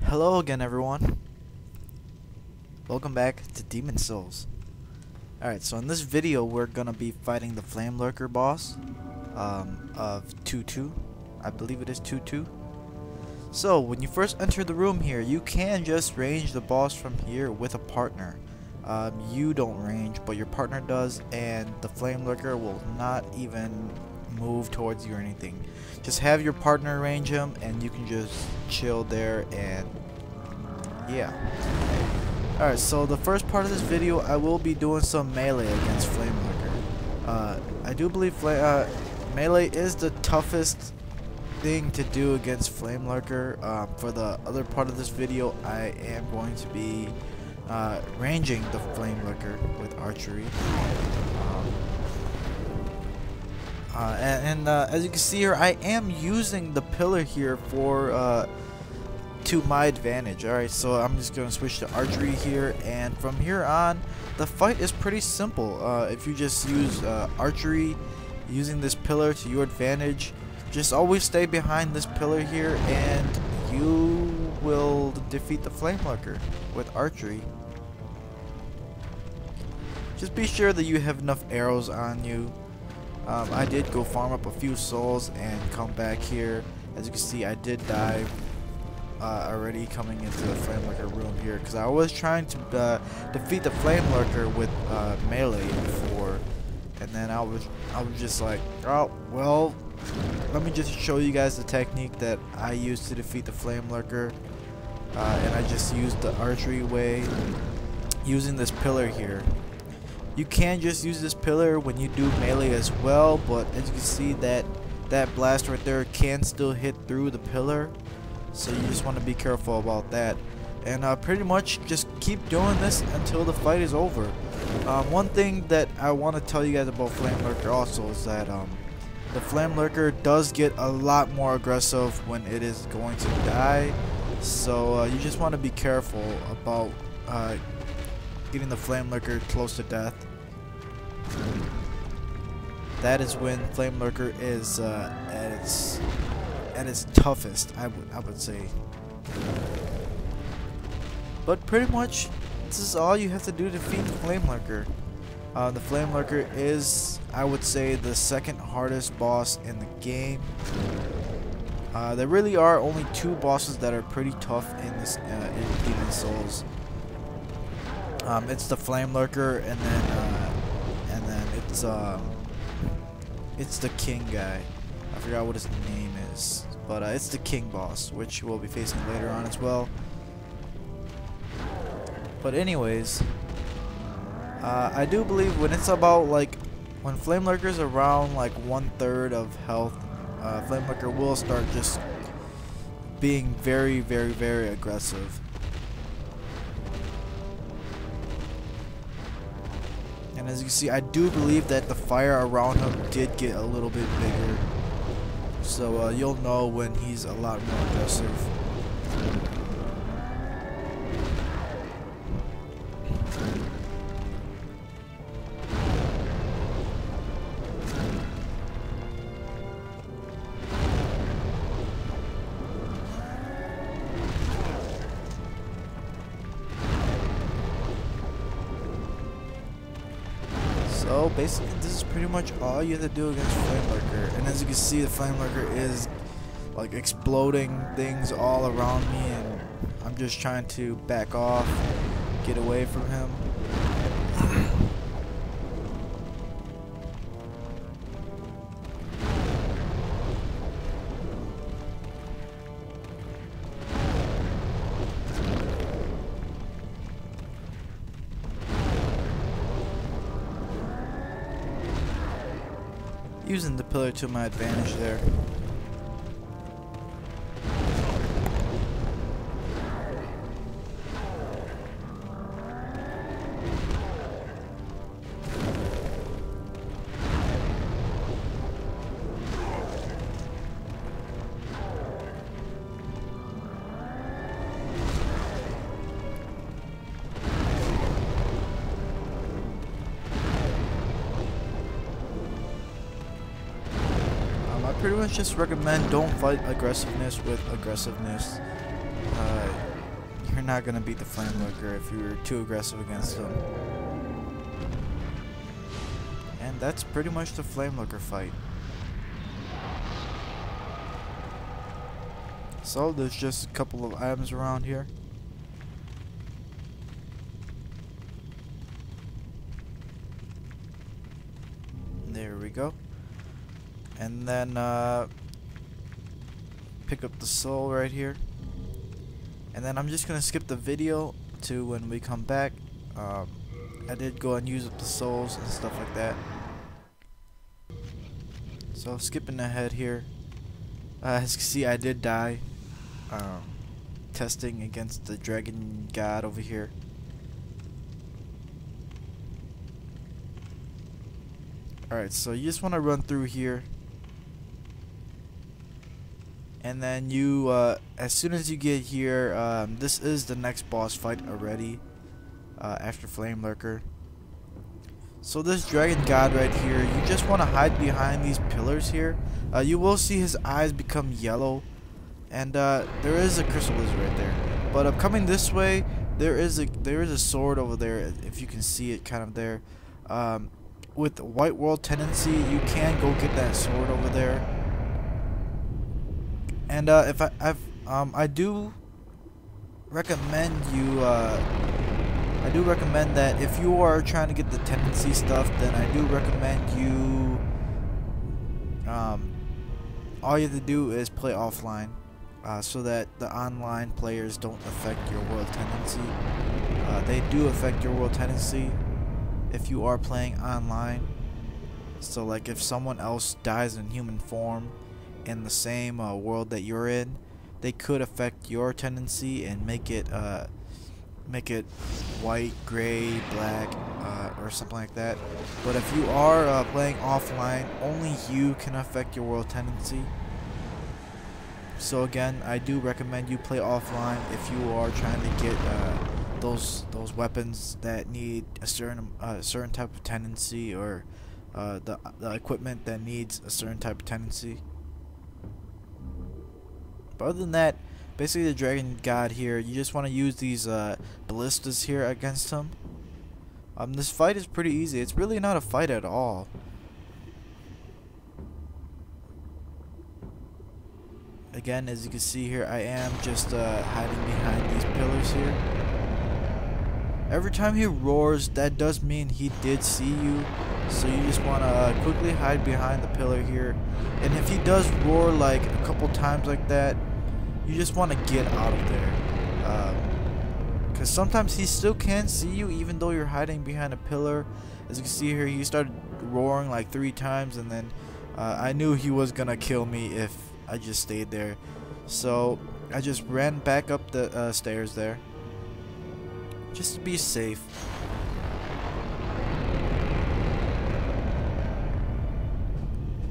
Hello again, everyone. Welcome back to Demon Souls. Alright, so in this video we're gonna be fighting the Flamelurker boss of 2-2. I believe it is 2-2. So when you first enter the room here, you can just range the boss from here with a partner. You don't range, but your partner does, and the Flamelurker will not even move towards you or anything. Just have your partner range him and you can just chill there, and yeah. Alright, so the first part of this video I will be doing some melee against Flamelurker. I do believe melee is the toughest thing to do against Flamelurker. For the other part of this video I am going to be ranging the Flamelurker with archery. As you can see here, I am using the pillar here for to my advantage. Alright, so I'm just going to switch to archery here, and from here on the fight is pretty simple. If you just use archery using this pillar to your advantage, just always stay behind this pillar here and you will defeat the Flamelurker with archery. Just be sure that you have enough arrows on you. I did go farm up a few souls and come back here. As you can see, I did die already coming into the Flamelurker room here, because I was trying to defeat the Flamelurker with melee before, and then I was just like, oh well, let me just show you guys the technique that I used to defeat the Flamelurker, and I just used the archery way using this pillar here. You can just use this pillar when you do melee as well, but as you can see, that blast right there can still hit through the pillar, so you just want to be careful about that. And pretty much just keep doing this until the fight is over. One thing that I want to tell you guys about Flamelurker also is that the Flamelurker does get a lot more aggressive when it is going to die, so you just want to be careful about getting the Flamelurker close to death. That is when Flamelurker is at its toughest, I would say. But pretty much this is all you have to do to defeat the Flamelurker. The Flamelurker is, I would say, the second hardest boss in the game. There really are only two bosses that are pretty tough in this in Demon Souls. It's the Flamelurker, and then it's the King guy. I forgot what his name is, but it's the King boss, which we'll be facing later on as well. But anyways, I do believe when it's about when Flamelurker's around like 1/3 of health, Flamelurker will start just being very, very, very aggressive. And as you can see, I do believe that the fire around him did get a little bit bigger. So you'll know when he's a lot more aggressive. So basically this is pretty much all you have to do against Flamelurker, and as you can see, the Flamelurker is like exploding things all around me, and I'm just trying to back off, get away from him. Using the pillar to my advantage there. Pretty much just recommend don't fight aggressiveness with aggressiveness. you're not gonna beat the Flamelurker if you're too aggressive against him. And that's pretty much the Flamelurker fight. So there's just a couple of items around here. There we go. And then pick up the soul right here. And then I'm just gonna skip the video to when we come back. I did go and use up the souls and stuff like that. So skipping ahead here. As you can see, I did die. Testing against the Dragon God over here. Alright, so you just want to run through here. And then you, as soon as you get here, this is the next boss fight already. After Flamelurker. So this Dragon God right here, you just want to hide behind these pillars here. You will see his eyes become yellow. And there is a crystal lizard right there. But coming this way, there is a sword over there, if you can see it kind of there. With White World tendency, you can go get that sword over there. And I do recommend you. I do recommend that if you are trying to get the tendency stuff, then I do recommend you. All you have to do is play offline, so that the online players don't affect your world tendency. They do affect your world tendency if you are playing online. So like if someone else dies in human form in the same world that you're in, they could affect your tendency and make it white, gray, black, or something like that. But if you are playing offline, only you can affect your world tendency. So again, I do recommend you play offline if you are trying to get those weapons that need a certain type of tendency, or the equipment that needs a certain type of tendency. But other than that, basically the Dragon God here, you just want to use these ballistas here against him. This fight is pretty easy. It's really not a fight at all. Again, as you can see here, I am just hiding behind these pillars here. Every time he roars, that does mean he did see you. So you just want to quickly hide behind the pillar here. And if he does roar like a couple times like that, you just want to get out of there. Because sometimes he still can see you even though you're hiding behind a pillar. As you can see here, he started roaring like 3 times, and then I knew he was gonna kill me if I just stayed there. So I just ran back up the stairs there, just to be safe.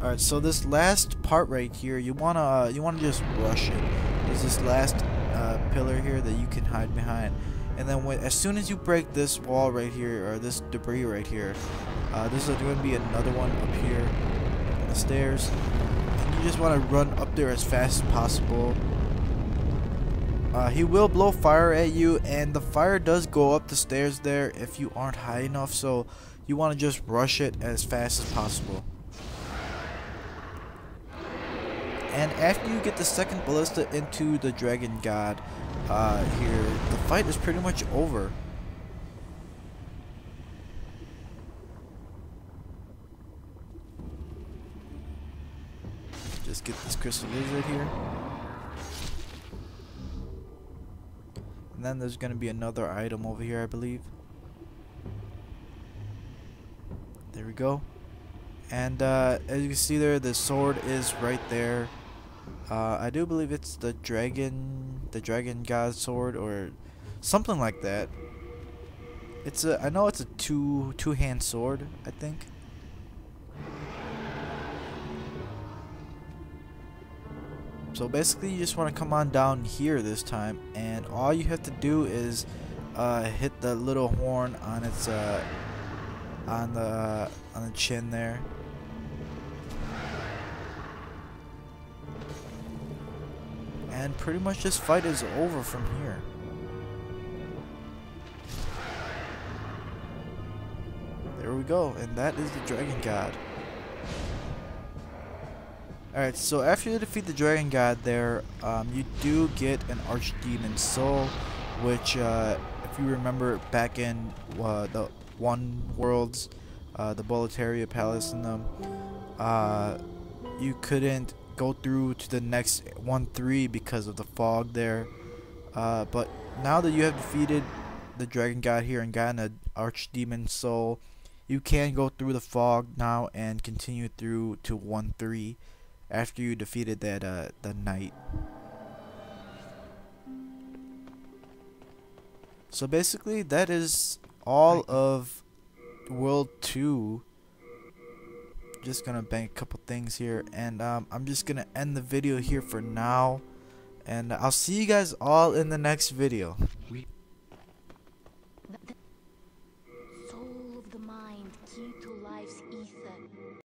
Alright, so this last part right here, you wanna just rush it. There's this last pillar here that you can hide behind, and then as soon as you break this wall right here, or this debris right here, this is going to be another one up here on the stairs. And you just want to run up there as fast as possible. He will blow fire at you, and the fire does go up the stairs there if you aren't high enough, so you want to just rush it as fast as possible. And after you get the second ballista into the Dragon God here, the fight is pretty much over. Just get this crystal lizard here. And then there's going to be another item over here, I believe. There we go. And as you can see there, the sword is right there. I do believe it's the Dragon God sword or something like that. I know it's a two-hand sword, I think. So basically, you just want to come on down here this time, and all you have to do is hit the little horn on its on the chin there. And pretty much this fight is over from here. There we go, and that is the Dragon God. Alright, so after you defeat the Dragon God there, you do get an Archdemon Soul, which, if you remember back in the One Worlds, the Boletaria Palace in them, you couldn't go through to the next 1-3 because of the fog there. But now that you have defeated the Dragon God here and gotten an Archdemon Soul, you can go through the fog now and continue through to 1-3 after you defeated that the knight. So basically that is all of World 2. Just gonna bank a couple things here, and I'm just gonna end the video here for now, and I'll see you guys all in the next video. Soul of the mind, key to life's ether.